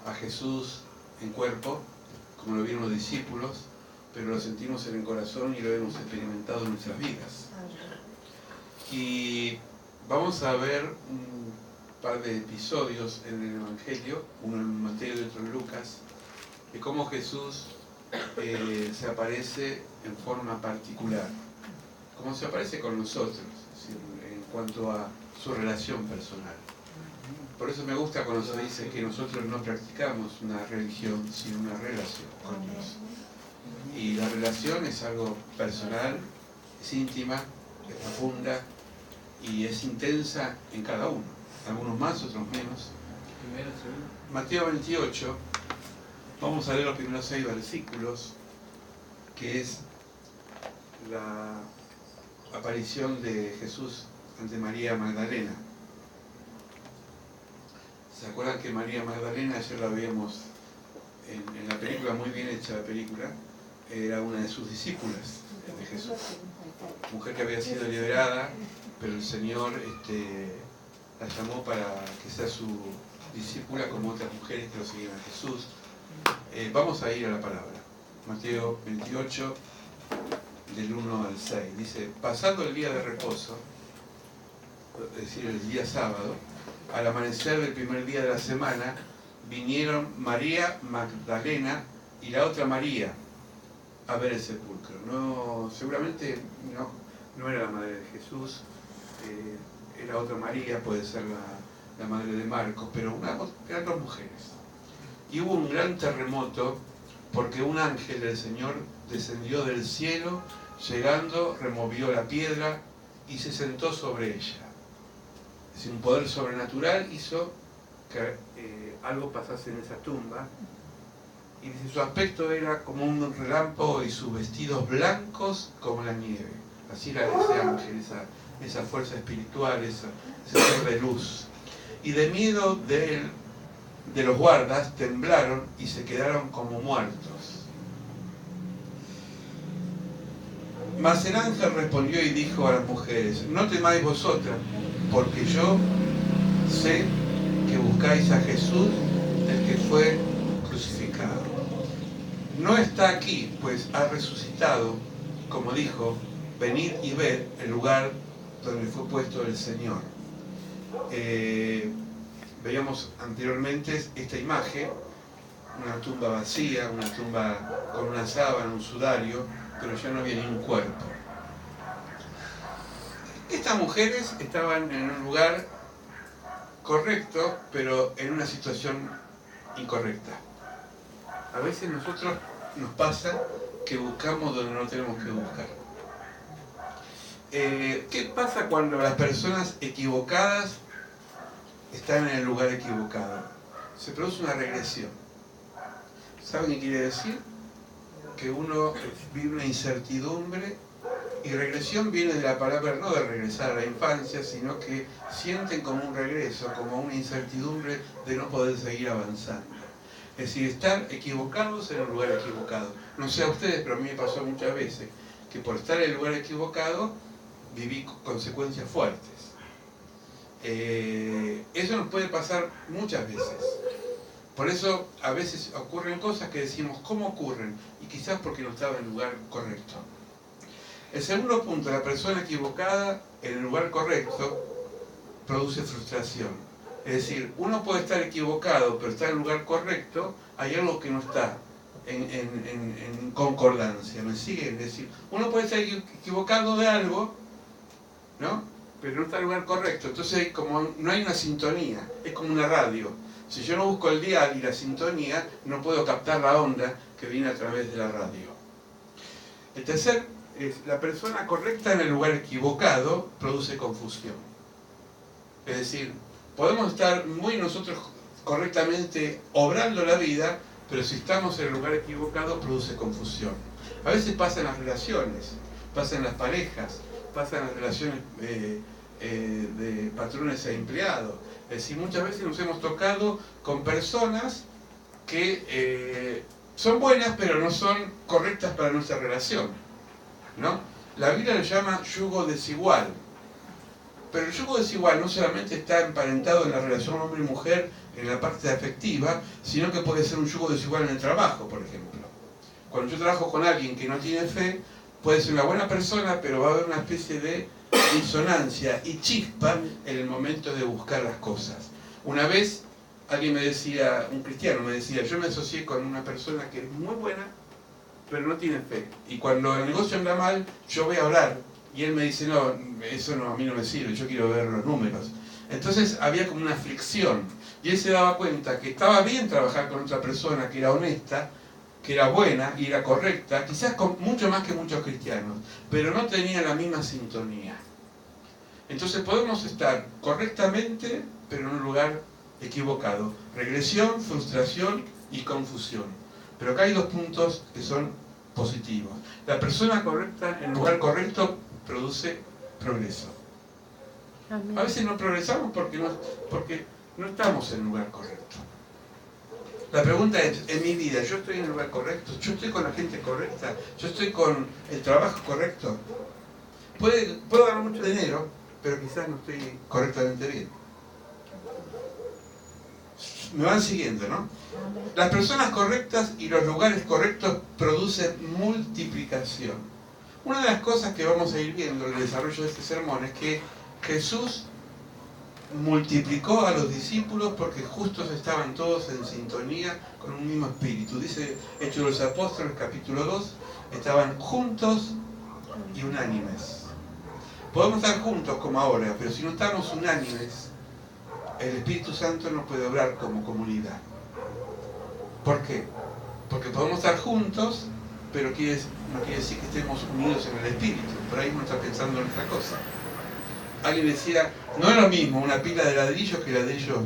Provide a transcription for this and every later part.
a Jesús en cuerpo, como lo vieron los discípulos, pero lo sentimos en el corazón y lo hemos experimentado en nuestras vidas. Y vamos a ver un par de episodios en el Evangelio, uno en Mateo y otro en Lucas, de cómo Jesús se aparece en forma particular, cómo se aparece con nosotros, en cuanto a su relación personal. Por eso me gusta cuando se dice que nosotros no practicamos una religión, sino una relación con Dios. Y la relación es algo personal, es íntima, es profunda y es intensa en cada uno. Algunos más, otros menos. Mateo 28, vamos a leer los primeros 6 versículos, que es la aparición de Jesús ante María Magdalena. ¿Se acuerdan que María Magdalena, ayer la vimos en la película, muy bien hecha la película, era una de sus discípulas de Jesús? Mujer que había sido liberada, pero el Señor la llamó para que sea su discípula como otras mujeres que lo seguían a Jesús. Vamos a ir a la palabra. Mateo 28, del 1 al 6. Dice: pasando el día de reposo, es decir, el día sábado, al amanecer del primer día de la semana, vinieron María Magdalena y la otra María a ver el sepulcro. Seguramente no era la madre de Jesús, era otra María, puede ser la madre de Marcos, pero eran dos mujeres. Y hubo un gran terremoto porque un ángel del Señor descendió del cielo, llegando, removió la piedra y se sentó sobre ella. Es decir, un poder sobrenatural hizo que algo pasase en esa tumba. Y dice, su aspecto era como un relámpago y sus vestidos blancos como la nieve. Así era ese ángel, esa fuerza espiritual, ese ser de luz. Y de miedo de él, de los guardas, temblaron y se quedaron como muertos. Mas el ángel respondió y dijo a las mujeres: no temáis vosotras, porque yo sé que buscáis a Jesús, el que fue crucificado. No está aquí, pues ha resucitado, como dijo. Venid y ved el lugar donde fue puesto el Señor. Veíamos anteriormente esta imagen, una tumba vacía, una tumba con una sábana, un sudario, pero ya no había ni un cuerpo. Estas mujeres estaban en un lugar correcto, pero en una situación incorrecta. A veces nosotros nos pasa que buscamos donde no tenemos que buscar. ¿Qué pasa cuando las personas equivocadas están en el lugar equivocado? Se produce una regresión. ¿Saben qué quiere decir? Que uno vive una incertidumbre, y regresión viene de la palabra no de regresar a la infancia, sino que sienten como un regreso, como una incertidumbre de no poder seguir avanzando. Es decir, estar equivocados en el lugar equivocado. No sé a ustedes, pero a mí me pasó muchas veces que por estar en el lugar equivocado viví consecuencias fuertes. Eso nos puede pasar muchas veces. Por eso a veces ocurren cosas que decimos, ¿cómo ocurren? Y quizás porque no estaba en el lugar correcto. El segundo punto, la persona equivocada en el lugar correcto produce frustración. Es decir, uno puede estar equivocado, pero está en el lugar correcto, hay algo que no está en concordancia, ¿me siguen? Es decir, uno puede estar equivocado de algo, ¿no? Pero no está en el lugar correcto. Entonces, como no hay una sintonía, es como una radio. Si yo no busco el dial y la sintonía, no puedo captar la onda que viene a través de la radio. El tercer es, la persona correcta en el lugar equivocado produce confusión. Es decir, podemos estar muy nosotros correctamente obrando la vida, pero si estamos en el lugar equivocado produce confusión. A veces pasa en las relaciones, pasa en las parejas, pasa en las relaciones de patrones a empleados. Es decir, muchas veces nos hemos tocado con personas que son buenas, pero no son correctas para nuestra relación, ¿no? La Biblia le llama yugo desigual. Pero el yugo desigual no solamente está emparentado en la relación hombre y mujer, en la parte afectiva, sino que puede ser un yugo desigual en el trabajo, por ejemplo. Cuando yo trabajo con alguien que no tiene fe, puede ser una buena persona, pero va a haber una especie de disonancia y chispa en el momento de buscar las cosas. Una vez alguien me decía, un cristiano me decía, yo me asocié con una persona que es muy buena, pero no tiene fe. Y cuando el negocio anda mal, yo voy a orar. Y él me dice, no, eso no, a mí no me sirve, yo quiero ver los números. Entonces había como una fricción. Y él se daba cuenta que estaba bien trabajar con otra persona que era honesta, que era buena y era correcta, quizás con mucho más que muchos cristianos, pero no tenía la misma sintonía. Entonces podemos estar correctamente, pero en un lugar equivocado. Regresión, frustración y confusión. Pero acá hay dos puntos que son positivos. La persona correcta en el lugar correcto produce progreso. Amén. A veces no progresamos porque no estamos en el lugar correcto. La pregunta es, en mi vida, ¿yo estoy en el lugar correcto? ¿Yo estoy con la gente correcta? ¿Yo estoy con el trabajo correcto? Puedo ganar mucho dinero, pero quizás no estoy correctamente bien. Me van siguiendo, ¿no? Las personas correctas y los lugares correctos producen multiplicación. Una de las cosas que vamos a ir viendo en el desarrollo de este sermón es que Jesús multiplicó a los discípulos porque justos estaban todos en sintonía con un mismo espíritu. Dice Hechos de los Apóstoles, capítulo 2, estaban juntos y unánimes. Podemos estar juntos como ahora, pero si no estamos unánimes, el Espíritu Santo no puede obrar como comunidad. ¿Por qué? Porque podemos estar juntos, pero no quiere decir que estemos unidos en el Espíritu. Por ahí uno está pensando en otra cosa. Alguien decía, no es lo mismo una pila de ladrillos que ladrillos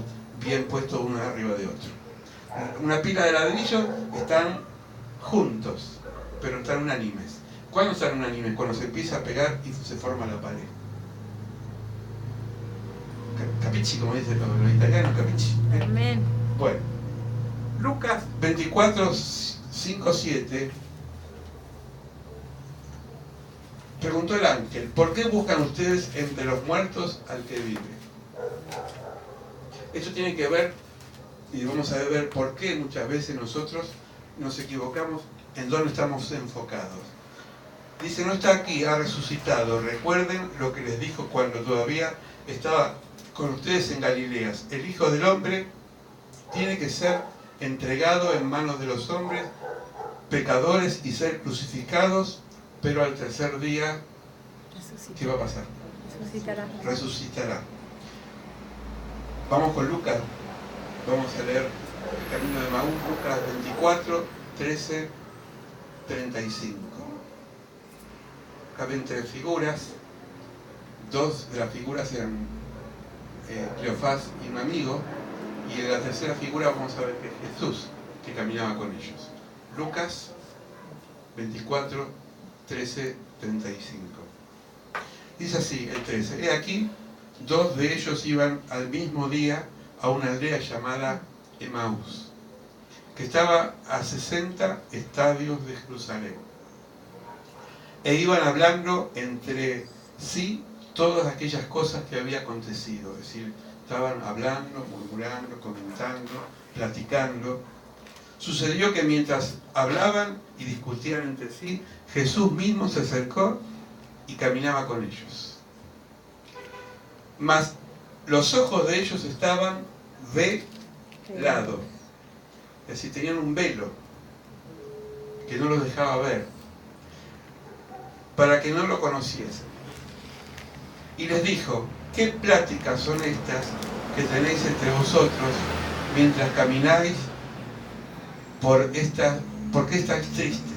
bien puestos uno arriba de otro. Una pila de ladrillos están juntos, pero están unánimes. ¿Cuándo están unánimes? Cuando se empieza a pegar y se forma la pared. Capichi, como dicen los italianos, capichi. Amén. Bueno, Lucas 24, 5, 7. Preguntó el ángel, ¿por qué buscan ustedes entre los muertos al que vive? Esto tiene que ver, y vamos a ver por qué muchas veces nosotros nos equivocamos en dónde estamos enfocados. Dice, no está aquí, ha resucitado. Recuerden lo que les dijo cuando todavía estaba con ustedes en Galilea. El Hijo del Hombre tiene que ser entregado en manos de los hombres, pecadores, y ser crucificados, pero al tercer día, ¿qué va a pasar? Resucitará. Vamos con Lucas. Vamos a leer el Camino de Maús, Lucas 24, 13, 35. Acá ven tres figuras. Dos de las figuras eran Cleofás y un amigo. Y en la tercera figura vamos a ver que es Jesús, que caminaba con ellos. Lucas 24, 13, 35. Dice así el 13. He aquí, dos de ellos iban al mismo día a una aldea llamada Emaús, que estaba a 60 estadios de Jerusalén. E iban hablando entre sí todas aquellas cosas que había acontecido. Es decir, estaban hablando, murmurando, comentando, platicando. Sucedió que mientras hablaban y discutían entre sí, Jesús mismo se acercó y caminaba con ellos. Mas los ojos de ellos estaban velados. Es decir, tenían un velo que no los dejaba ver, para que no lo conociesen. Y les dijo, ¿qué pláticas son estas que tenéis entre vosotros mientras camináis? ¿Por qué estáis tristes?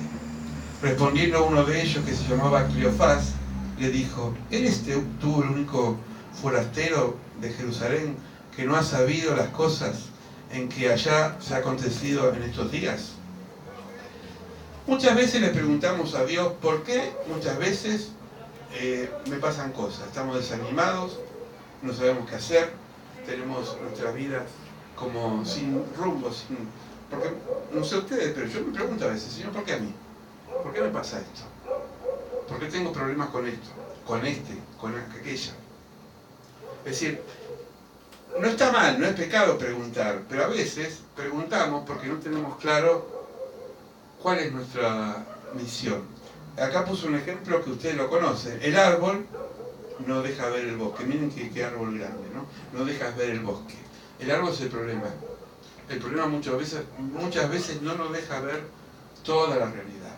Respondiendo uno de ellos, que se llamaba Cleofás, le dijo, ¿eres tú el único forastero de Jerusalén que no ha sabido las cosas en que allá se ha acontecido en estos días? Muchas veces le preguntamos a Dios, ¿por qué muchas veces me pasan cosas? Estamos desanimados, no sabemos qué hacer, tenemos nuestras vidas como sin rumbo, porque no sé ustedes, pero yo me pregunto a veces, Señor, ¿por qué a mí? ¿Por qué me pasa esto? ¿Por qué tengo problemas con esto? Con aquella. Es decir, no está mal, no es pecado preguntar, pero a veces preguntamos porque no tenemos claro cuál es nuestra misión. Acá puso un ejemplo que ustedes lo conocen. El árbol no deja ver el bosque. Miren qué árbol grande, ¿no? No dejas ver el bosque. El árbol es el problema. El problema muchas veces no nos deja ver toda la realidad.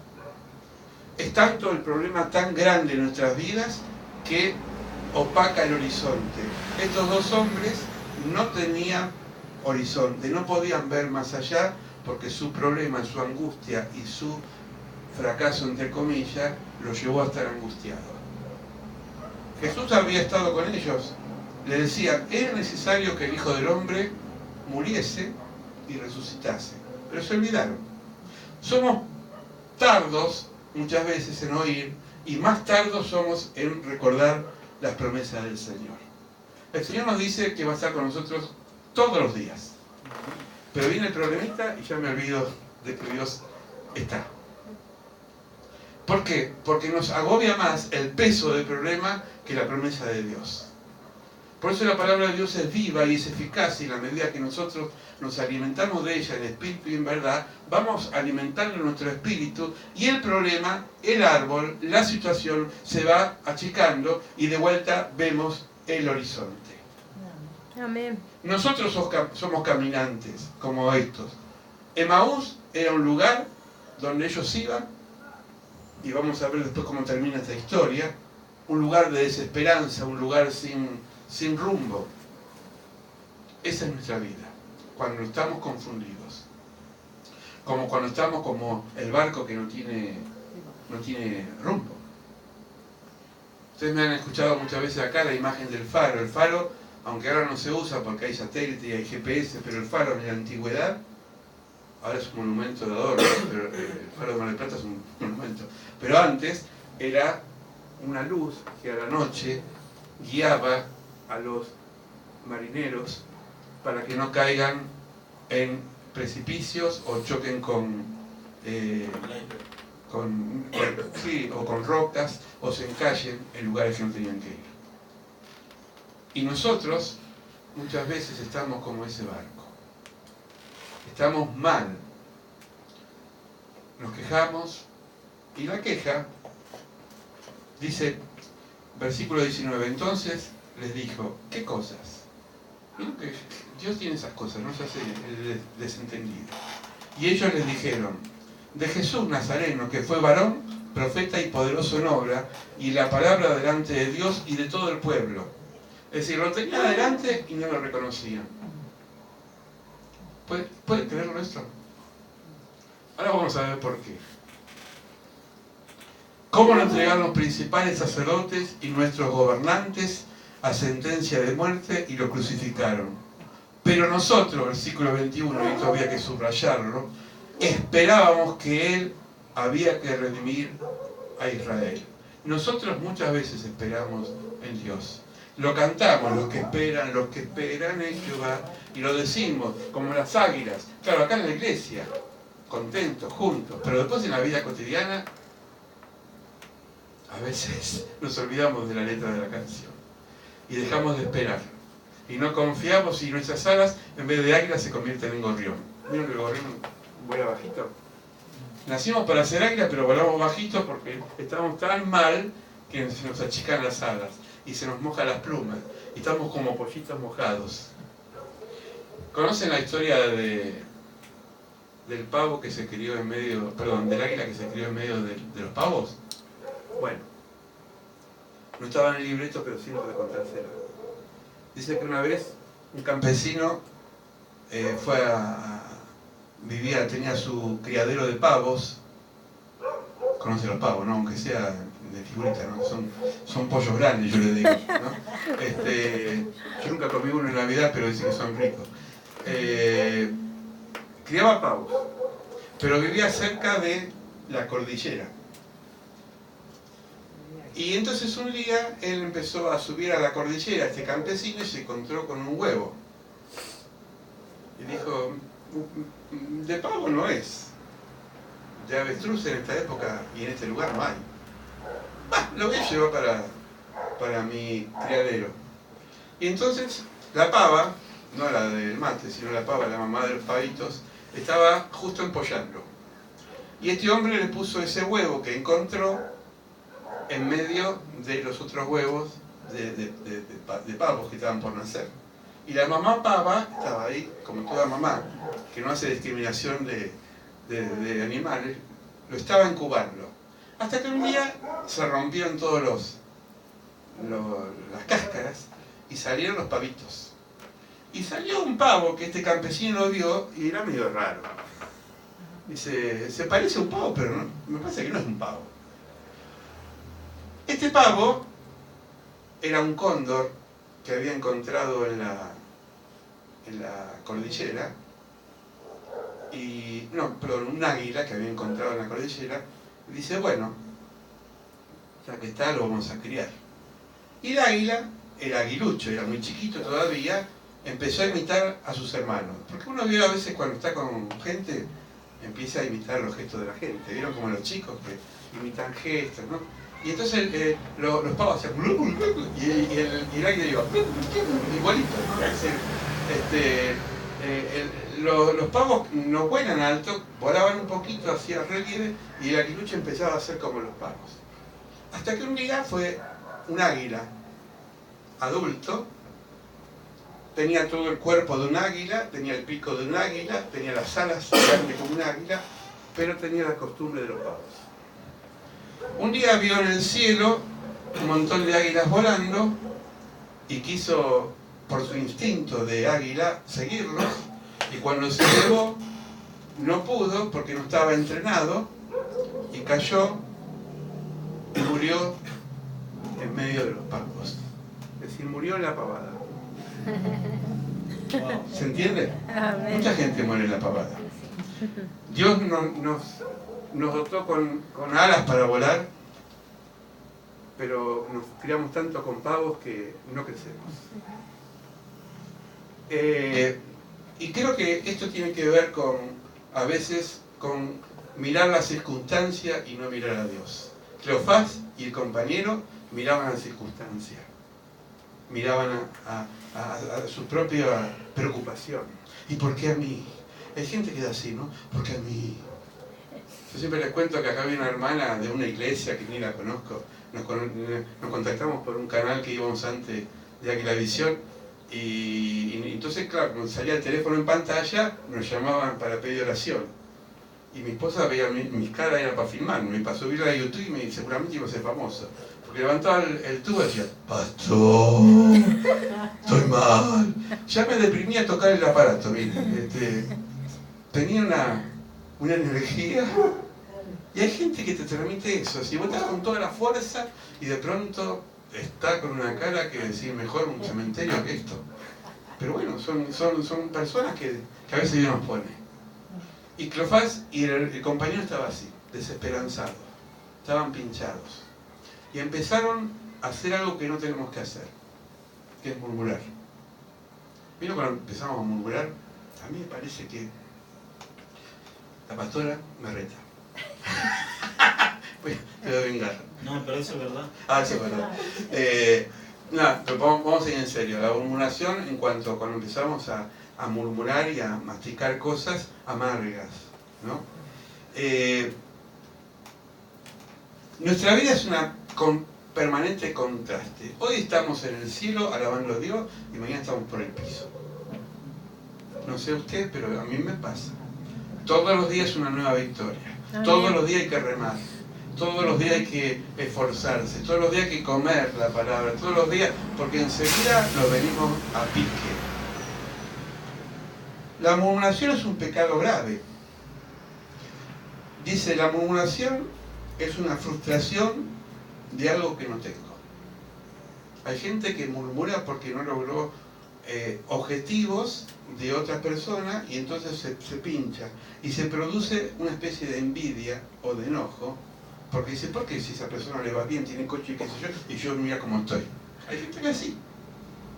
Es tanto el problema tan grande en nuestras vidas que opaca el horizonte. Estos dos hombres no tenían horizonte, no podían ver más allá porque su problema, su angustia y su fracaso, entre comillas, los llevó a estar angustiados. Jesús había estado con ellos, le decía, era necesario que el Hijo del Hombre muriese y resucitase, pero se olvidaron. Somos tardos muchas veces en oír y más tardos somos en recordar las promesas del Señor. El Señor nos dice que va a estar con nosotros todos los días, pero viene el problemita y ya me olvido de que Dios está. ¿Por qué? Porque nos agobia más el peso del problema que la promesa de Dios. Por eso la palabra de Dios es viva y es eficaz, y en la medida que nosotros nos alimentamos de ella en espíritu y en verdad, vamos alimentando nuestro espíritu y el problema, el árbol, la situación se va achicando y de vuelta vemos el horizonte. Amén. Nosotros somos caminantes como estos. Emaús era un lugar donde ellos iban, y vamos a ver después cómo termina esta historia, un lugar de desesperanza, un lugar sin rumbo. Esa es nuestra vida, cuando estamos confundidos. Como cuando estamos como el barco que no tiene rumbo. Ustedes me han escuchado muchas veces acá la imagen del faro. El faro, aunque ahora no se usa porque hay satélite y hay GPS, pero el faro en la antigüedad, ahora es un monumento de adorno, pero el faro de Mar del Plata es un monumento. Pero antes era una luz que a la noche guiaba a los marineros para que no caigan en precipicios o choquen con rocas o se encallen en lugares que no tenían que ir. Y nosotros muchas veces estamos como ese barco. Estamos mal. Nos quejamos y la queja, dice, versículo 19, entonces les dijo, ¿qué cosas? Miren que Dios tiene esas cosas, no se hace el desentendido. Y ellos les dijeron, de Jesús Nazareno, que fue varón, profeta y poderoso en obra, y la palabra delante de Dios y de todo el pueblo. Es decir, lo tenía delante y no lo reconocían. ¿Pueden creerlo esto? Ahora vamos a ver por qué. ¿Cómo lo entregaron los principales sacerdotes y nuestros gobernantes a sentencia de muerte y lo crucificaron? Pero nosotros, versículo 21, y esto había que subrayarlo, esperábamos que Él había que redimir a Israel. Nosotros muchas veces esperamos en Dios. Lo cantamos, los que esperan en Jehová, y lo decimos como las águilas. Claro, acá en la iglesia, contentos, juntos, pero después en la vida cotidiana, a veces nos olvidamos de la letra de la canción y dejamos de esperar. Y no confiamos y nuestras alas, en vez de águila, se convierten en gorrión. ¿Vieron que el gorrión vuela bajito? Nacimos para ser águila, pero volamos bajito porque estamos tan mal que se nos achican las alas y se nos mojan las plumas y estamos como pollitos mojados. ¿Conocen la historia del pavo que se crió en medio, perdón, del águila que se crió en medio de los pavos? Bueno, no estaba en el libreto, pero sí lo de contárselo. Dice que una vez un campesino tenía su criadero de pavos. Conoce los pavos, ¿no? Aunque sea de figurita, ¿no? Son pollos grandes, yo le digo, ¿no? Yo nunca comí uno en Navidad, pero dice que son ricos. Criaba pavos, pero vivía cerca de la cordillera. Y entonces un día él empezó a subir a la cordillera, este campesino, y se encontró con un huevo. Y dijo, de pavo no es. De avestruz en esta época y en este lugar no hay. Lo voy a llevar para mi criadero. Y entonces la pava, no la del mate, sino la pava, la mamá de los pavitos, estaba justo empollando. Y este hombre le puso ese huevo que encontró en medio de los otros huevos de pavos que estaban por nacer. Y la mamá pava estaba ahí, como toda mamá, que no hace discriminación de animales, lo estaba incubando. Hasta que un día se rompieron todos las cáscaras y salieron los pavitos. Y salió un pavo que este campesino lo vio y era medio raro. Dice, se parece a un pavo, pero no, me parece que no es un pavo. Este pavo era un cóndor que había encontrado en la cordillera, un águila que había encontrado en la cordillera, y dice, bueno, ya que está, lo vamos a criar. Y el águila, el aguilucho, era muy chiquito todavía, empezó a imitar a sus hermanos. Porque uno ve a veces cuando está con gente, empieza a imitar los gestos de la gente. ¿Vieron como los chicos que imitan gestos, no? Y entonces los pavos hacían y el águila iba igualito, ¿no? Es decir, los pavos no vuelan alto, volaban un poquito hacia relieve y el aguilucho empezaba a hacer como los pavos. Hasta que un día fue un águila adulto, tenía todo el cuerpo de un águila, tenía el pico de un águila, tenía las alas grandes como un águila, pero tenía la costumbre de los pavos. Un día vio en el cielo un montón de águilas volando y quiso, por su instinto de águila, seguirlos, y cuando se elevó no pudo porque no estaba entrenado y cayó y murió en medio de los pavos. Es decir, murió en la pavada. ¿Se entiende? Mucha gente muere en la pavada. Dios nos dotó con alas para volar, pero nos criamos tanto con pavos que no crecemos. Y creo que esto tiene que ver a veces con mirar la circunstancia y no mirar a Dios. Cleofás y el compañero miraban a la circunstancia, miraban a su propia preocupación. ¿Y por qué a mí? Hay gente que es así, ¿no? ¿Por qué a mí? Yo siempre les cuento que acá había una hermana de una iglesia que ni la conozco. Nos contactamos por un canal que íbamos antes de Aguilavisión y entonces, claro, cuando salía el teléfono en pantalla, nos llamaban para pedir oración. Y mi esposa veía mis caras, era para filmarme, para subirla a YouTube y me dice, seguramente iba a ser famoso. Porque levantaba el tubo y decía, pastor, estoy mal. Ya me deprimía tocar el aparato, miren. Tenía una energía. Y hay gente que te transmite eso. Si vos estás con toda la fuerza y de pronto está con una cara que decís, mejor un cementerio que esto. Pero bueno, son personas que a veces Dios nos pone. Y Cleofás y el compañero estaba así, desesperanzados. Estaban pinchados. Y empezaron a hacer algo que no tenemos que hacer, que es murmurar. ¿Vieron cuando empezamos a murmurar? A mí me parece que la pastora me reta. Te voy a vengar. No, pero eso es verdad. Eso es verdad. Pero vamos a ir en serio. La murmuración, cuando empezamos a murmurar y a masticar cosas amargas, ¿no? Nuestra vida es con permanente contraste. Hoy estamos en el cielo alabando a Dios y mañana estamos por el piso. No sé usted, pero a mí me pasa. Todos los días una nueva victoria. Todos los días hay que remar. Todos los días hay que esforzarse. Todos los días hay que comer la palabra. Todos los días, porque enseguida nos venimos a pique. La murmuración es un pecado grave. Dice, la murmuración es una frustración de algo que no tengo. Hay gente que murmura porque no logró objetivos de otras personas y entonces se pincha y se produce una especie de envidia o de enojo porque dice, ¿por qué si esa persona le va bien, tiene coche y qué sé yo, y yo mira cómo estoy? Hay gente que es así,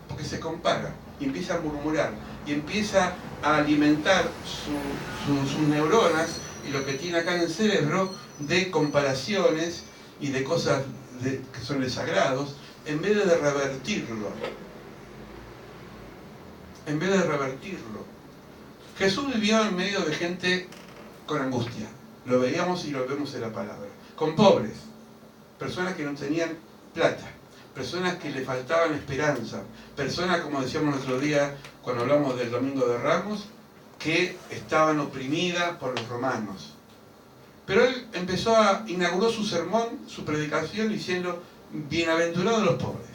porque se compara y empieza a murmurar y empieza a alimentar sus neuronas y lo que tiene acá en el cerebro de comparaciones y de cosas que son desagrados, en vez de revertirlo. en vez de revertirlo. Jesús vivió en medio de gente con angustia. Lo veíamos y lo vemos en la palabra. Con pobres, personas que no tenían plata, personas que le faltaban esperanza, personas, como decíamos el otro día cuando hablamos del Domingo de Ramos, que estaban oprimidas por los romanos. Pero él inauguró su sermón, su predicación, diciendo: bienaventurados los pobres.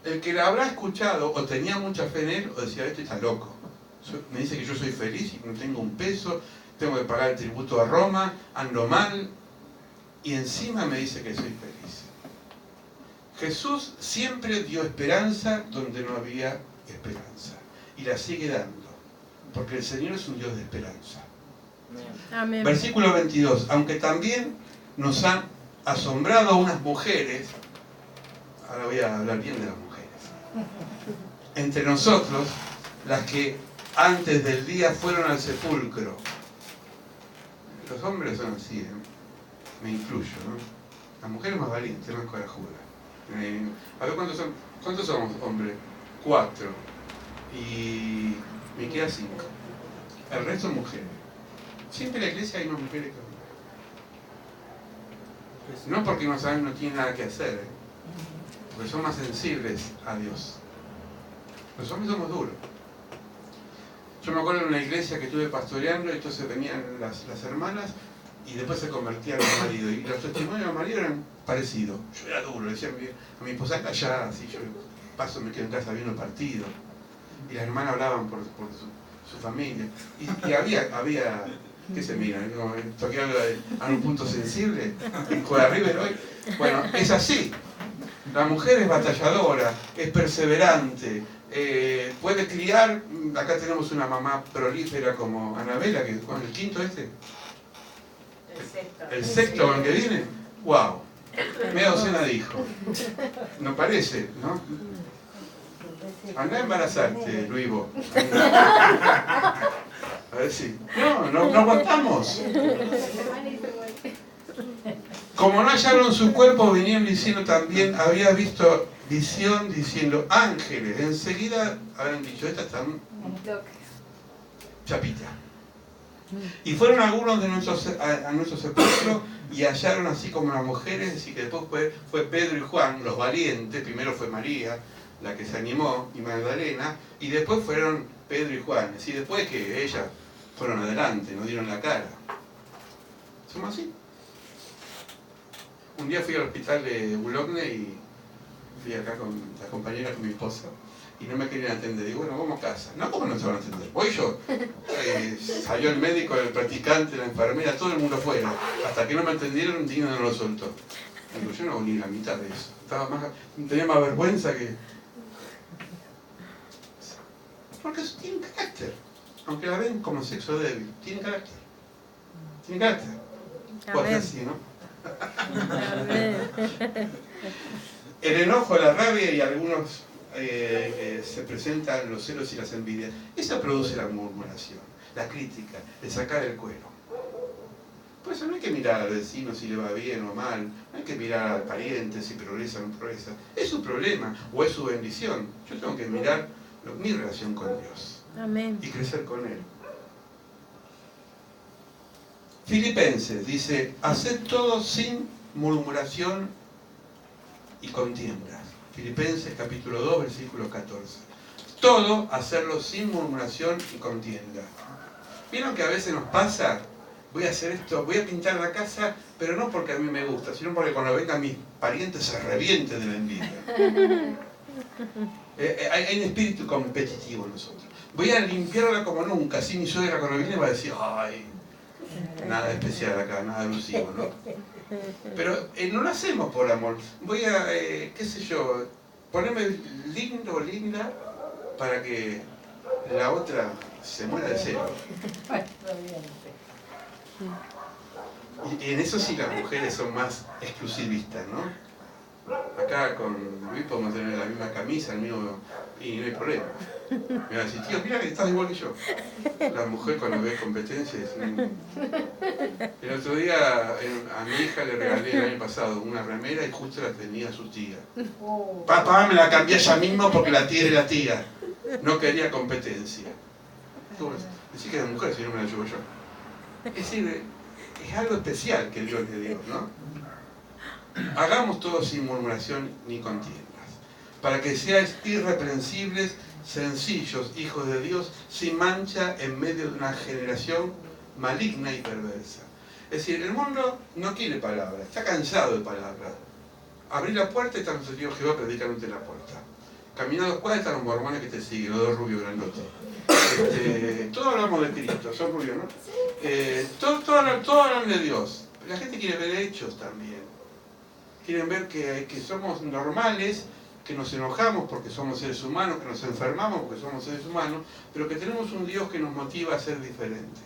El que la habrá escuchado o tenía mucha fe en él, o decía: este está loco. Me dice que yo soy feliz y no tengo un peso, tengo que pagar el tributo a Roma, ando mal, y encima me dice que soy feliz. Jesús siempre dio esperanza donde no había esperanza, y la sigue dando, porque el Señor es un Dios de esperanza. Amén. Versículo 22. Aunque también nos han asombrado unas mujeres, ahora voy a hablar bien de las mujeres, entre nosotros, las que antes del día fueron al sepulcro. Los hombres son así, ¿eh? Me incluyo, ¿no? Las mujeres más valientes, más corajudas. A ver, ¿cuántos somos hombres? 4. Y me queda 5. El resto son mujeres. Siempre en la iglesia hay más mujeres que hombres. No porque no saben, no tienen nada que hacer, ¿eh? Porque son más sensibles a Dios. Los hombres somos duros. Yo me acuerdo de una iglesia que estuve pastoreando, y entonces venían las hermanas y después se convertían en marido. Y los testimonios del marido eran parecidos. Yo era duro, le decía a mi esposa: callada, así yo paso, me quedo en casa viendo el partido. Y las hermanas hablaban por su familia. Y había ¿qué se miran? ¿Toqué algo a un punto sensible? ¿Con arriba hoy? Bueno, es así. La mujer es batalladora, es perseverante, puede criar. Acá tenemos una mamá prolífera como Anabela, que con el quinto el sexto con el que viene. ¡Wow! Media docena de hijos. No parece, ¿no? Andá a embarazarte, Luis, vos. A ver si. No aguantamos. Como no hallaron su cuerpo, vinieron diciendo también: había visto visión, diciendo ángeles. Enseguida habrán dicho: esta está chapita. Y fueron algunos de a nuestro sepulcro y hallaron así como las mujeres, y que después fue Pedro y Juan, los valientes. Primero fue María, la que se animó, y Magdalena, y después fueron Pedro y Juan. Y después que ellas fueron adelante, nos dieron la cara. Somos así. Un día fui al hospital de Boulogne y fui acá con las compañeras, con mi esposa, y no me querían atender. Digo: bueno, vamos a casa. No, ¿cómo no se van a atender? Voy yo. Salió el médico, el practicante, la enfermera, todo el mundo fuera. Hasta que no me atendieron, Dino no lo soltó. Digo: yo no hago ni la mitad de eso. Tenía más vergüenza que... Porque tienen carácter. Aunque la ven como sexo débil, tienen carácter. Tienen carácter. Pues así, ¿no? El enojo, la rabia, y algunos se presentan los celos y las envidias. Eso produce la murmuración, la crítica, el sacar el cuero. Por eso no hay que mirar al vecino si le va bien o mal, no hay que mirar al pariente si progresa o no progresa. Es su problema o es su bendición. Yo tengo que mirar mi relación con Dios. Amén. Y crecer con Él. Filipenses dice: haced todo sin murmuración y contiendas. Filipenses capítulo 2, versículo 14. Todo hacerlo sin murmuración y contienda. ¿Vieron que a veces nos pasa? Voy a hacer esto, voy a pintar la casa, pero no porque a mí me gusta, sino porque cuando vengan mis parientes se revienten de la envidia. Hay un espíritu competitivo en nosotros. Voy a limpiarla como nunca, así mi suegra cuando viene va a decir: ay, nada especial acá, nada elusivo, ¿no? Pero no lo hacemos por amor. Voy a, qué sé yo, ponerme lindo o linda para que la otra se muera de celo. Y en eso sí las mujeres son más exclusivistas, ¿no? Acá con Luis podemos tener la misma camisa, el mismo, y no hay problema. Me va a decir: tío, mira que estás igual que yo. La mujer cuando ve competencia es... El otro día a mi hija le regalé el año pasado una remera y justo la tenía su tía. Papá, me la cambié ya mismo porque la tía era la tía. no quería competencia. Decís que es de mujer, si no me la llevo yo. Es decir, es algo especial que Dios le dio, ¿no? Hagamos todo sin murmuración ni contiendas, para que seáis irreprensibles, sencillos, hijos de Dios, sin mancha en medio de una generación maligna y perversa. Es decir, el mundo no quiere palabras, está cansado de palabras. Abrir la puerta y están los testigos de Jehová predicándote en la puerta. Caminar 2 cuadras están los mormones que te siguen, los 2 rubios grandotes. Todos hablamos de Cristo, son rubios, ¿no? Todos hablan de Dios. La gente quiere ver hechos también. Quieren ver que somos normales, que nos enojamos porque somos seres humanos, que nos enfermamos porque somos seres humanos, pero que tenemos un Dios que nos motiva a ser diferentes.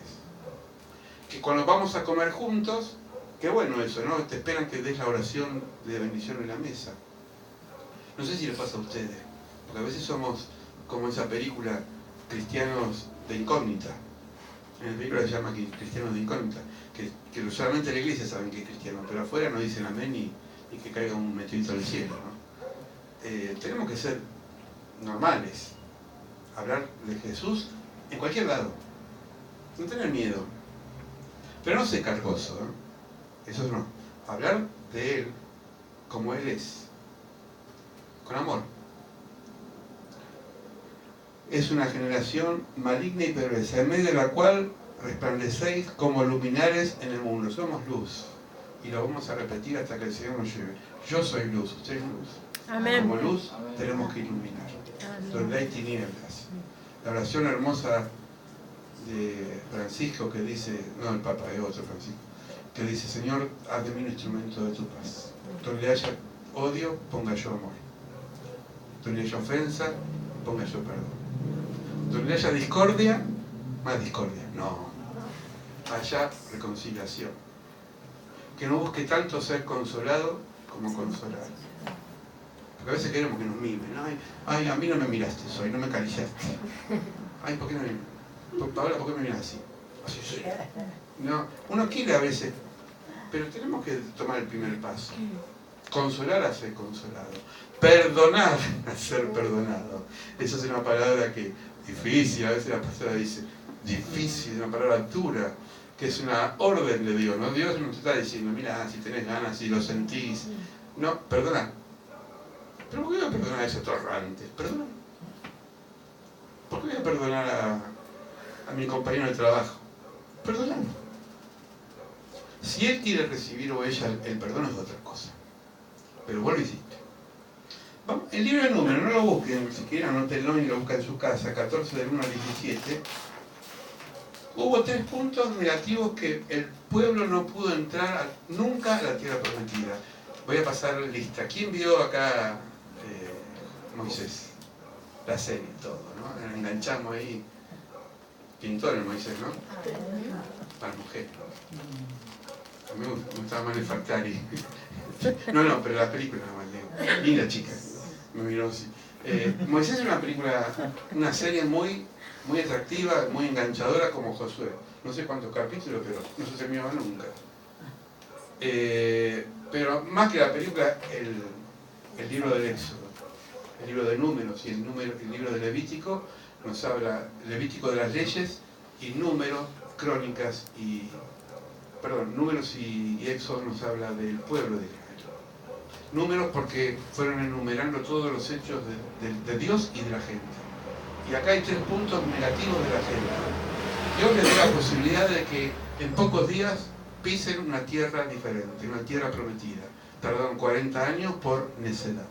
Que cuando vamos a comer juntos, qué bueno eso, ¿no? Te esperan que des la oración de bendición en la mesa. No sé si les pasa a ustedes, porque a veces somos como esa película, cristianos de incógnita. En la película se llama cristianos de incógnita, que solamente la iglesia saben que es cristiano, pero afuera no dicen amén y que caiga un meteorito del cielo, ¿no? Tenemos que ser normales, hablar de Jesús en cualquier lado, no tener miedo, pero no ser cargoso, ¿no? Eso no, hablar de Él como Él es, con amor. Es una generación maligna y perversa, en medio de la cual resplandecéis como luminares en el mundo. Somos luz. Y lo vamos a repetir hasta que el Señor nos lleve. Yo soy luz, usted es luz. Amén. Como luz tenemos que iluminar. Donde hay tinieblas. La oración hermosa de Francisco que dice, no el Papa, es otro Francisco, que dice, Señor, haz de mí un instrumento de tu paz. Donde haya odio, ponga yo amor. Donde haya ofensa, ponga yo perdón. Donde haya discordia, más discordia. No. Haya reconciliación. Que no busque tanto ser consolado como consolar. Porque a veces queremos que nos mimen. Ay, a mí no me miraste hoy, no me acariciaste. Ay, ¿por qué no me Paola, ¿por qué me miras así? Así soy. No, uno quiere a veces, pero tenemos que tomar el primer paso. Consolar a ser consolado. Perdonar a ser perdonado. Esa es una palabra que difícil, a veces la pastora dice, difícil, una palabra dura, que es una orden de Dios, ¿no? Dios no te está diciendo, mira, si tenés ganas, si lo sentís. No, perdona. ¿Pero por qué voy a perdonar a ese atorrante? Perdona. ¿Por qué voy a perdonar a mi compañero de trabajo? Perdónalo. Si él quiere recibir o ella el perdón es otra cosa. Pero vos lo hiciste. Vamos, el libro de Números, no lo busquen, si quieren anótenlo y lo buscan en su casa, 14 del 1 al 17. Hubo 3 puntos negativos que el pueblo no pudo entrar nunca a la tierra prometida. Voy a pasar lista. ¿Quién vio acá Moisés? La serie, todo, ¿no? Nos enganchamos ahí. Pintó en Moisés, ¿no? Para mujer. A mí me gustaba más el Factari. No, pero la película no más. Linda chica. Me miró así. Moisés es una película, una serie muy atractiva, muy enganchadora como Josué. No sé cuántos capítulos, pero no se terminaba nunca. Pero más que la película, el libro del Éxodo, el libro de Números y el libro de Levítico nos habla, Levítico de las leyes y Números, Crónicas y... Números y Éxodo nos habla del pueblo de Israel. Números porque fueron enumerando todos los hechos de Dios y de la gente. Y acá hay 3 puntos negativos de la gente. Dios les dio la posibilidad de que en pocos días pisen una tierra diferente, una tierra prometida. Tardaron 40 años por necedad.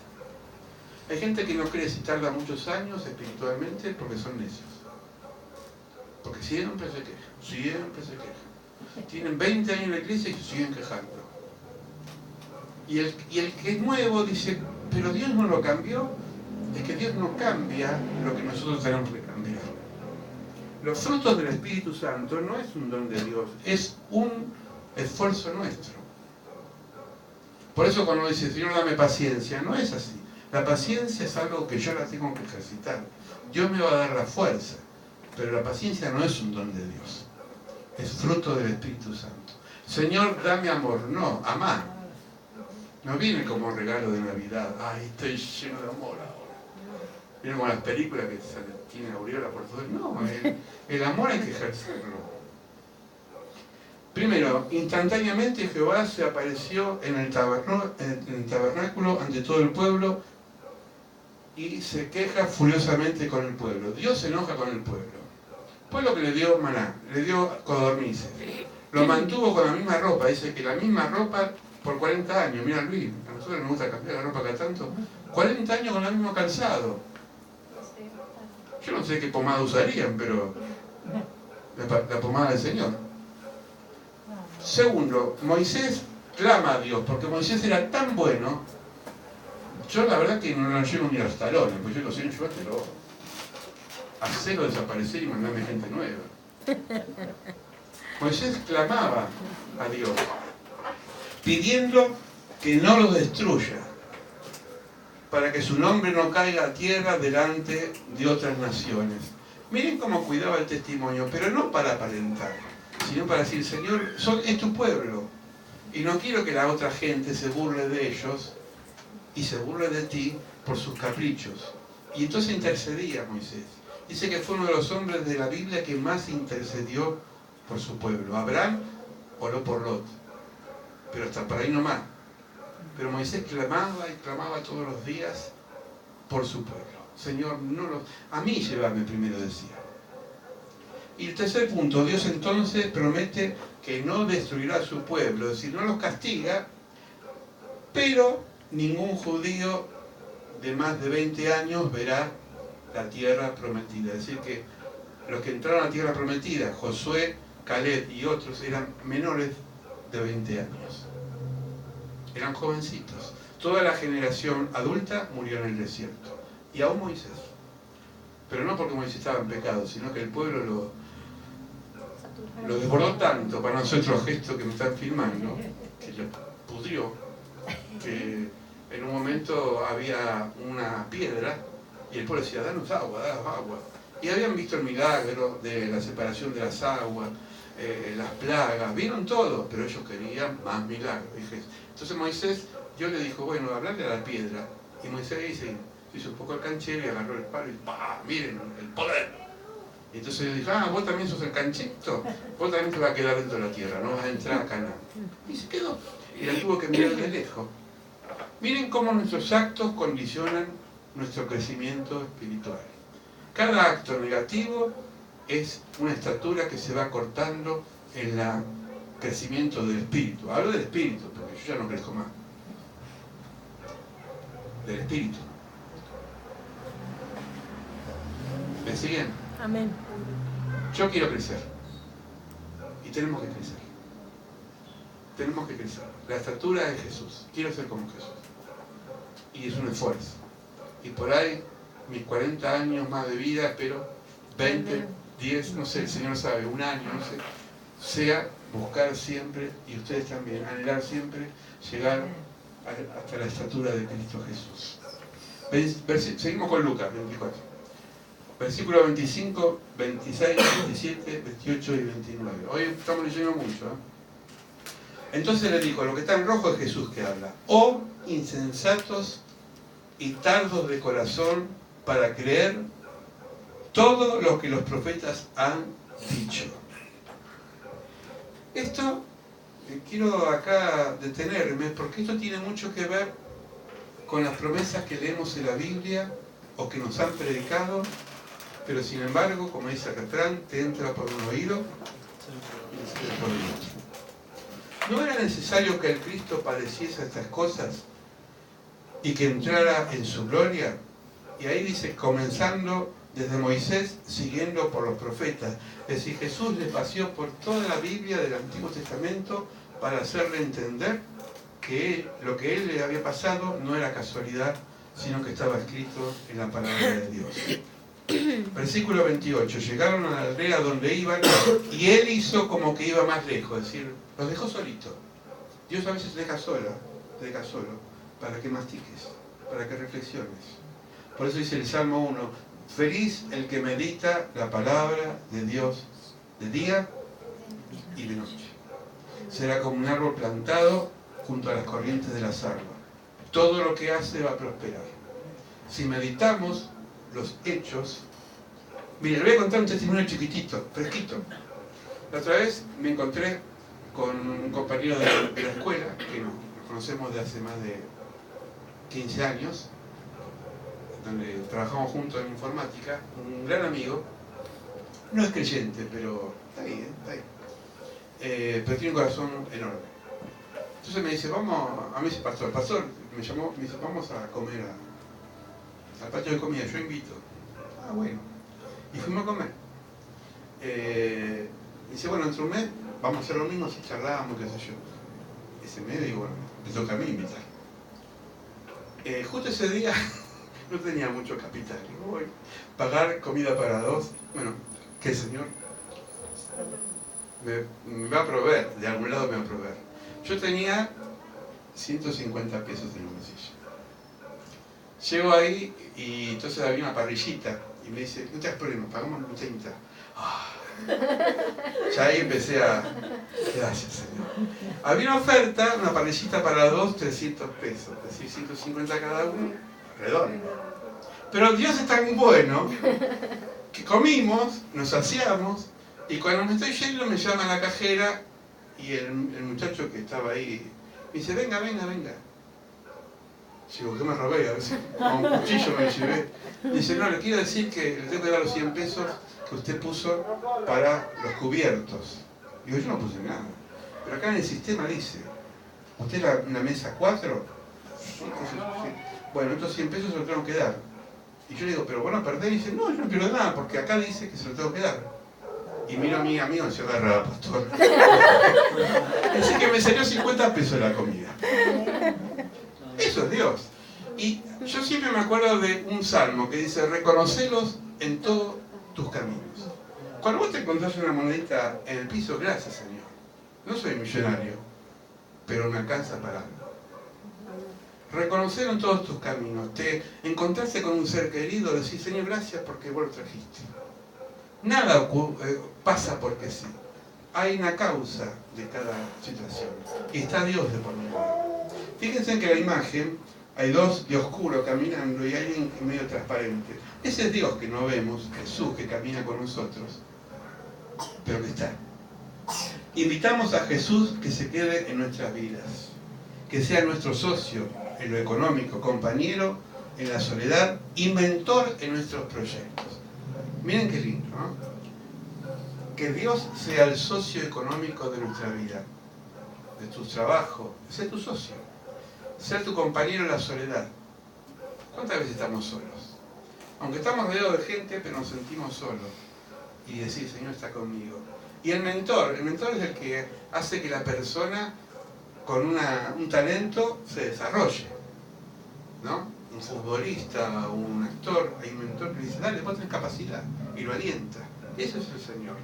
Hay gente que no cree si tarda muchos años espiritualmente porque son necios. Porque siempre se quejan. Tienen 20 años en la iglesia y se siguen quejando. Y el que es nuevo dice, pero Dios no lo cambió. Es que Dios no cambia lo que nosotros tenemos que cambiar. Los frutos del Espíritu Santo no es un don de Dios, es un esfuerzo nuestro. Por eso cuando dice, Señor, dame paciencia, no es así. La paciencia es algo que yo la tengo que ejercitar. Dios me va a dar la fuerza, pero la paciencia no es un don de Dios. Es fruto del Espíritu Santo. Señor, dame amor. No, amar. No viene como regalo de Navidad. Ay, estoy lleno de amor ahora. Viene como las películas que salen. tiene aureola por todo. No, el amor hay que ejercerlo. Primero, instantáneamente Jehová se apareció en el tabernáculo ante todo el pueblo y se queja furiosamente con el pueblo. Dios se enoja con el pueblo. Pueblo que le dio maná, le dio codornices. Lo mantuvo con la misma ropa. Dice que la misma ropa por 40 años. Mira Luis, a nosotros nos gusta cambiar la ropa cada tanto. 40 años con el mismo calzado. Yo no sé qué pomada usarían, pero la pomada del Señor. Segundo, Moisés clama a Dios, porque Moisés era tan bueno. Yo la verdad que no lo llevo ni a los talones, pues yo lo sé, yo hacelo desaparecer y mandarme gente nueva. Moisés clamaba a Dios, pidiendo que no lo destruya, para que su nombre no caiga a tierra delante de otras naciones. Miren cómo cuidaba el testimonio, pero no para aparentar, sino para decir, Señor, es tu pueblo, y no quiero que la otra gente se burle de ellos y se burle de ti por sus caprichos. Y entonces intercedía Moisés. Dice que fue uno de los hombres de la Biblia que más intercedió por su pueblo. Abraham oró por Lot, pero hasta por ahí nomás. Pero Moisés clamaba y clamaba todos los días por su pueblo. Señor, a mí llévame primero, decía. Y el tercer punto, Dios entonces promete que no destruirá a su pueblo, es decir, no los castiga, pero ningún judío de más de 20 años verá la tierra prometida. Es decir, que los que entraron a la tierra prometida, Josué, Caleb y otros, eran menores de 20 años. Eran jovencitos. Toda la generación adulta murió en el desierto. Y aún Moisés. Pero no porque Moisés estaba en pecado, sino que el pueblo lo desbordó tanto. Para nosotros, gesto que me están filmando, que lo pudrió, que en un momento había una piedra y el pueblo decía, danos agua, danos agua. Y habían visto el milagro de la separación de las aguas, las plagas, vieron todo, pero ellos querían más milagros. Entonces Moisés, Dios le dijo, bueno, hablarle a la piedra. Y Moisés dice, hizo un poco el canchero y agarró el palo y ¡pah! Miren el poder. Y entonces Dios dijo, vos también sos el canchito, vos también te vas a quedar dentro de la tierra, no vas a entrar a Canaán. Y se quedó. Y la tuvo que mirar de lejos. Miren cómo nuestros actos condicionan nuestro crecimiento espiritual. Cada acto negativo es una estatura que se va cortando en el crecimiento del espíritu. Hablo del espíritu, porque yo ya no crezco más. Del espíritu. ¿Me siguen? Amén. Yo quiero crecer. Y tenemos que crecer. Tenemos que crecer. La estatura de Jesús. Quiero ser como Jesús. Y es un esfuerzo. Y por ahí, mis 40 años más de vida, espero 20, 10, no sé, el Señor sabe, un año, no sé, sea buscar siempre, y ustedes también, anhelar siempre, llegar hasta la estatura de Cristo Jesús. Seguimos con Lucas 24. Versículo 25, 26, 27, 28 y 29. Hoy estamos leyendo mucho. Entonces le dijo, lo que está en rojo es Jesús que habla. Oh insensatos y tardos de corazón para creer todo lo que los profetas han dicho. Esto, quiero acá detenerme, porque esto tiene mucho que ver con las promesas que leemos en la Biblia o que nos han predicado, pero sin embargo, como dice el refrán, te entra por un oído y te sale por el otro. ¿No era necesario que el Cristo padeciese estas cosas y que entrara en su gloria? Y ahí dice, comenzando desde Moisés, siguiendo por los profetas. Es decir, Jesús le paseó por toda la Biblia del Antiguo Testamento para hacerle entender que lo que él le había pasado no era casualidad, sino que estaba escrito en la palabra de Dios. Versículo 28. Llegaron a la aldea donde iban y él hizo como que iba más lejos, es decir, los dejó solitos. Dios a veces te deja solo, para que mastiques, para que reflexiones. Por eso dice el Salmo 1, feliz el que medita la palabra de Dios de día y de noche. Será como un árbol plantado junto a las corrientes de las aguas. Todo lo que hace va a prosperar. Si meditamos los hechos Mire, le voy a contar un testimonio chiquitito, fresquito. La otra vez me encontré con un compañero de la escuela, que nos conocemos de hace más de 15 años, donde trabajamos juntos en informática, un gran amigo, no es creyente, pero está ahí, está ahí. Pero tiene un corazón enorme. Entonces me dice, vamos, a mí ese pastor me llamó, me dice, vamos a comer al patio de comida, yo invito. Ah, bueno. Y fuimos a comer. Dice, bueno, dentro de un mes vamos a hacer lo mismo si charlamos, qué sé yo. Ese mes digo, bueno, me toca a mí invitar. Justo ese día no tenía mucho capital. Digo, voy a pagar comida para dos. Bueno, que el Señor me va a proveer, de algún lado me va a proveer. Yo tenía 150 pesos en el bolsillo. Llego ahí y entonces había una parrillita y me dice, no te hagas problema, pagamos 30. Ya ahí empecé a... Gracias, Señor. Había una oferta, una parrillita para dos, 300 pesos, es decir, 150 cada uno, redondo. Pero Dios es tan bueno que comimos, nos saciamos, y cuando me estoy yendo me llama la cajera y el muchacho que estaba ahí me dice, venga, venga, venga. Digo, ¿qué me robé? A ver si con un cuchillo me llevé. Dice, no, le quiero decir que le tengo que dar los 100 pesos que usted puso para los cubiertos. Digo, yo no puse nada. Pero acá en el sistema dice, ¿usted era una mesa 4? Sí. Bueno, estos 100 pesos se los tengo que dar. Y yo le digo, pero bueno, perdés. Y dice, no, yo no pierdo nada, porque acá dice que se lo tengo que dar. Y miro a mi amigo y se agarra, pastor. Dice que me salió 50 pesos la comida. Eso es Dios. Y yo siempre me acuerdo de un salmo que dice, reconocelos en todos tus caminos. Cuando vos te encontrás una monedita en el piso, gracias, Señor. No soy millonario, pero me alcanza para algo. Reconocer en todos tus caminos. Te encontraste con un ser querido, decir, Señor, gracias porque vos lo trajiste. Nada pasa porque sí. Hay una causa de cada situación. Y está Dios de por medio. Fíjense que en la imagen hay dos de oscuro caminando y alguien medio transparente. Ese es Dios que no vemos, Jesús que camina con nosotros, pero que está. Invitamos a Jesús que se quede en nuestras vidas, que sea nuestro socio en lo económico, compañero en la soledad y mentor en nuestros proyectos. Miren qué lindo, ¿no? Que Dios sea el socio económico de nuestra vida, de tu trabajo, sea tu socio, ser tu compañero en la soledad. ¿Cuántas veces estamos solos? Aunque estamos rodeados de gente, pero nos sentimos solos. Y decir, Señor está conmigo. Y el mentor es el que hace que la persona con un talento se desarrolle, ¿no? Un futbolista, un actor, hay un mentor que dice, dale, vos tenés capacidad, y lo alienta. Eso es el Señor.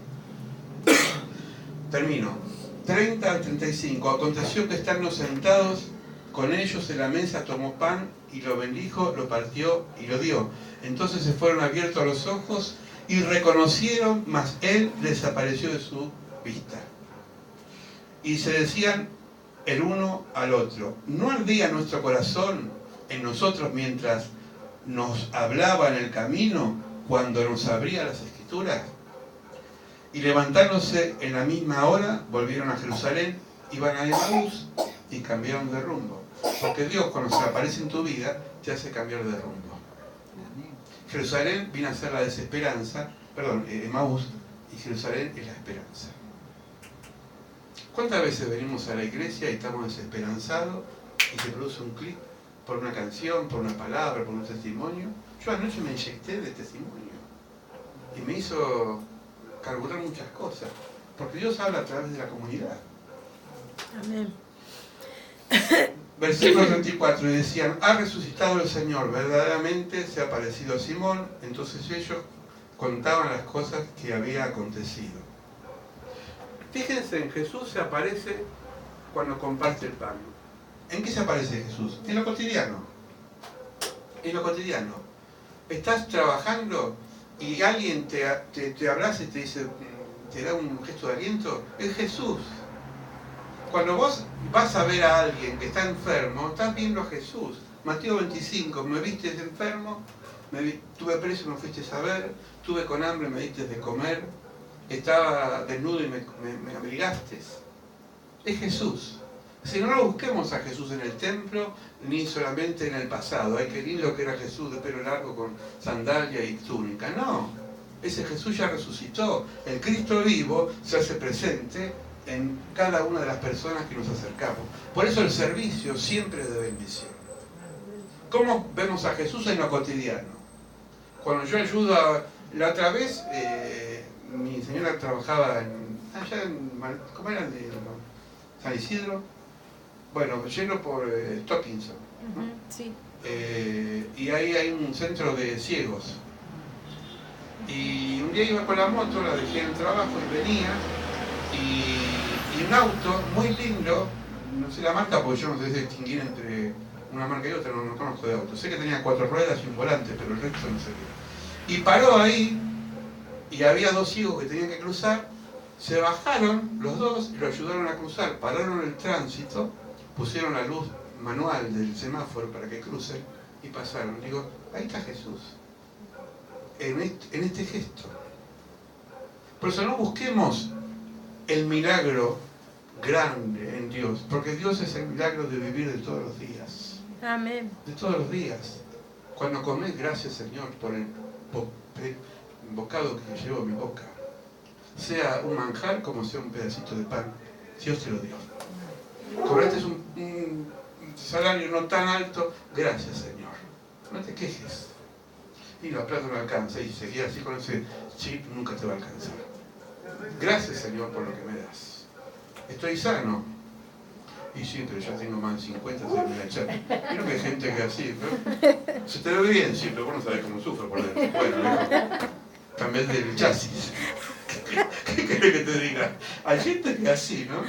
Termino. 30 al 35. Aconteció que estando sentados con ellos en la mesa, tomó pan y lo bendijo, lo partió y lo dio. Entonces se fueron abiertos los ojos y reconocieron, mas él desapareció de su vista. Y se decían el uno al otro, ¿no ardía nuestro corazón en nosotros mientras nos hablaba en el camino, cuando nos abría las Escrituras? Y levantándose en la misma hora, volvieron a Jerusalén, iban a Emaús y cambiaron de rumbo. Porque Dios, cuando se aparece en tu vida, te hace cambiar de rumbo. Jerusalén viene a ser la desesperanza, Emaús, y Jerusalén es la esperanza. ¿Cuántas veces venimos a la iglesia y estamos desesperanzados y se produce un clic por una canción, por una palabra, por un testimonio? Yo anoche me inyecté de testimonio y me hizo carburar muchas cosas, porque Dios habla a través de la comunidad. Amén. Versículo 34, y decían, ha resucitado el Señor, verdaderamente se ha aparecido a Simón. Entonces ellos contaban las cosas que había acontecido. Fíjense, en Jesús se aparece cuando comparte el pan. ¿En qué se aparece Jesús? En lo cotidiano. En lo cotidiano. Estás trabajando y alguien te abraza y te dice, te da un gesto de aliento. Es Jesús. Cuando vos vas a ver a alguien que está enfermo, estás viendo a Jesús. Mateo 25, me viste enfermo, Tuve preso y me fuiste a ver, tuve con hambre y me diste de comer, estaba desnudo y me abrigaste. Es Jesús. Si no lo busquemos a Jesús en el templo, ni solamente en el pasado. Ay, qué lindo que era Jesús de pelo largo con sandalia y túnica. No, ese Jesús ya resucitó. El Cristo vivo se hace presente en cada una de las personas que nos acercamos. Por eso el servicio siempre es de bendición. ¿Cómo vemos a Jesús en lo cotidiano? Cuando yo ayudo a... La otra vez, mi señora trabajaba allá en... ¿Cómo era? San Isidro. Bueno, lleno por Stockinson, ¿no? Sí. Y ahí hay un centro de ciegos. Y un día iba con la moto, la dejé en el trabajo y venía, y un auto muy lindo, no sé la marca porque yo no sé distinguir entre una marca y otra, no conozco de auto. Sé que tenía 4 ruedas y un volante, pero el resto no sé qué. Y paró ahí, y había 2 ciegos que tenían que cruzar, se bajaron los 2 y lo ayudaron a cruzar, pararon el tránsito, pusieron la luz manual del semáforo para que crucen y pasaron. Digo, ahí está Jesús, en este gesto. Por eso no busquemos el milagro grande en Dios, porque Dios es el milagro de vivir de todos los días. Amén. De todos los días. Cuando comés, gracias Señor por el bocado que llevo a mi boca. Sea un manjar como sea un pedacito de pan, Dios te lo dio. Cobraste un salario no tan alto, gracias Señor. No te quejes. Y la plata no alcanza, y seguir así con ese chip nunca te va a alcanzar. Gracias Señor por lo que me das. Estoy sano. Y sí, pero ya tengo más de 50, se me echar. Creo que hay gente que así, ¿no? Se te ve bien, sí, pero vos no sabés cómo sufre por dentro. Bueno, cambié del chasis. ¿Qué querés que te diga? Hay gente que así, ¿no?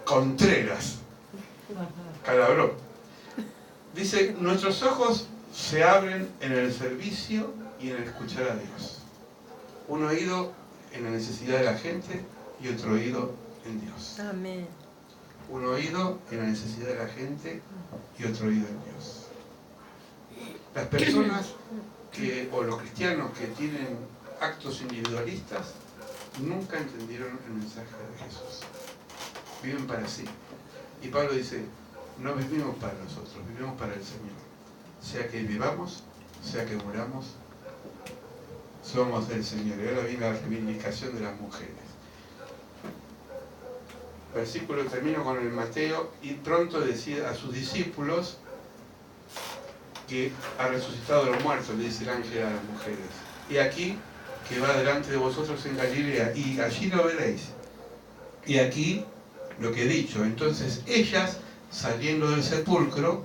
Contreras. Calabrón. Dice, nuestros ojos se abren en el servicio y en el escuchar a Dios. Un oído en la necesidad de la gente y otro oído en Dios. Amén. Un oído en la necesidad de la gente y otro oído en Dios. Las personas o los cristianos que tienen actos individualistas nunca entendieron el mensaje de Jesús. Viven para sí. Y Pablo dice, no vivimos para nosotros, vivimos para el Señor. Sea que vivamos, sea que muramos, somos del Señor. Y ahora viene la reivindicación de las mujeres. Versículo, termino con el Mateo, y pronto decide a sus discípulos que ha resucitado de los muertos, le dice el ángel a las mujeres. Y aquí, que va delante de vosotros en Galilea, y allí lo veréis. Y aquí, lo que he dicho. Entonces ellas, saliendo del sepulcro,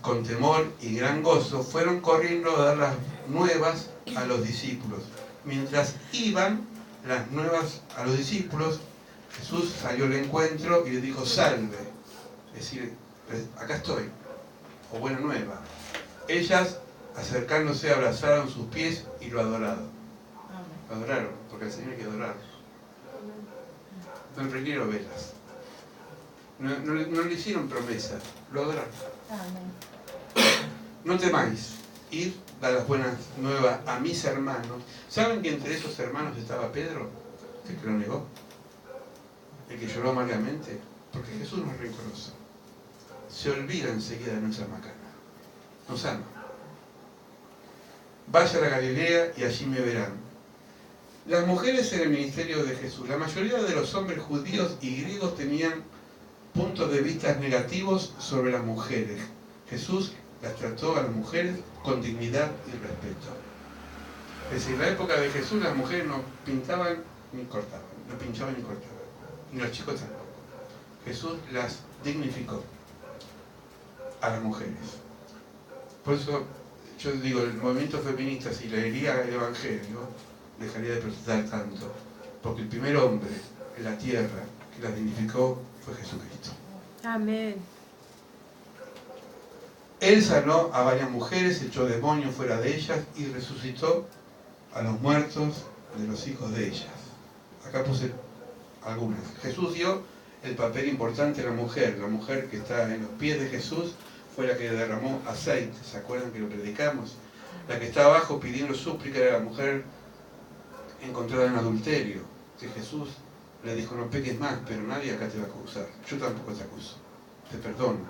con temor y gran gozo, fueron corriendo a dar las nuevas a los discípulos. Mientras iban las nuevas a los discípulos, Jesús salió al encuentro y les dijo, salve. Es decir, acá estoy, o buena nueva. Ellas, acercándose, abrazaron sus pies y lo adoraron. Lo adoraron, porque al Señor hay que adorar. No le prendieron velas. No le hicieron promesa, lo adoraron. No temáis, ir a las buenas nuevas a mis hermanos. ¿Saben que entre esos hermanos estaba Pedro? El que lo negó. El que lloró amargamente. Porque Jesús nos reconoce. Se olvida enseguida de nuestra macana. Nos ama. Vaya a la Galilea y allí me verán. Las mujeres en el ministerio de Jesús. La mayoría de los hombres judíos y griegos tenían puntos de vista negativos sobre las mujeres. Jesús las trató a las mujeres con dignidad y respeto. Es decir, en la época de Jesús las mujeres no pintaban ni cortaban, no pinchaban ni cortaban, ni los chicos tampoco. Jesús las dignificó a las mujeres. Por eso yo digo, el movimiento feminista, si leería el Evangelio, dejaría de protestar tanto, porque el primer hombre en la tierra que las dignificó fue Jesucristo. Amén. Él sanó a varias mujeres, echó demonios fuera de ellas y resucitó a los muertos de los hijos de ellas. Acá puse algunas. Jesús dio el papel importante a la mujer que está en los pies de Jesús, fue la que derramó aceite, ¿se acuerdan que lo predicamos? La que está abajo pidiendo súplica era la mujer encontrada en adulterio, que Jesús le dijo: no peques más, pero nadie acá te va a acusar, yo tampoco te acuso, te perdono,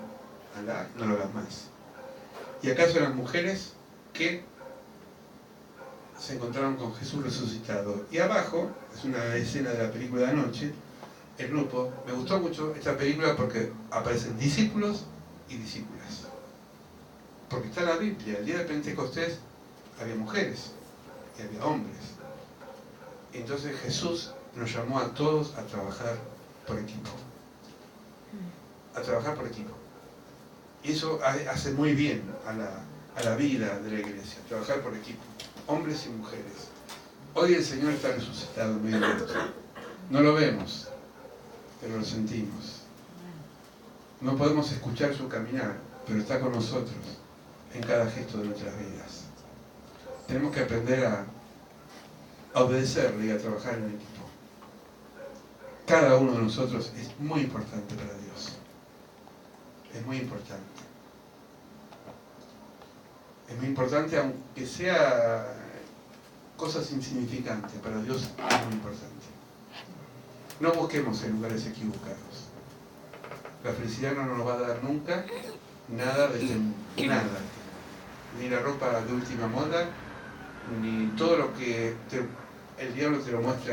Alá, no lo hagas más. Y acá son las mujeres que se encontraron con Jesús resucitado. Y abajo, es una escena de la película de anoche, el grupo, me gustó mucho esta película porque aparecen discípulos y discípulas. Porque está en la Biblia, el día de Pentecostés había mujeres y había hombres. Entonces Jesús nos llamó a todos a trabajar por equipo. A trabajar por equipo. Y eso hace muy bien a la vida de la iglesia, trabajar por equipo, hombres y mujeres. Hoy el Señor está resucitado en medio de esto. No lo vemos, pero lo sentimos. No podemos escuchar su caminar, pero está con nosotros en cada gesto de nuestras vidas. Tenemos que aprender a obedecerle y a trabajar en equipo. Cada uno de nosotros es muy importante para Dios. Es muy importante. Es muy importante, aunque sea cosas insignificantes, para Dios es muy importante. No busquemos en lugares equivocados. La felicidad no nos va a dar nunca nada de este mundo, nada. Ni la ropa de última moda, ni todo lo que el diablo te lo muestra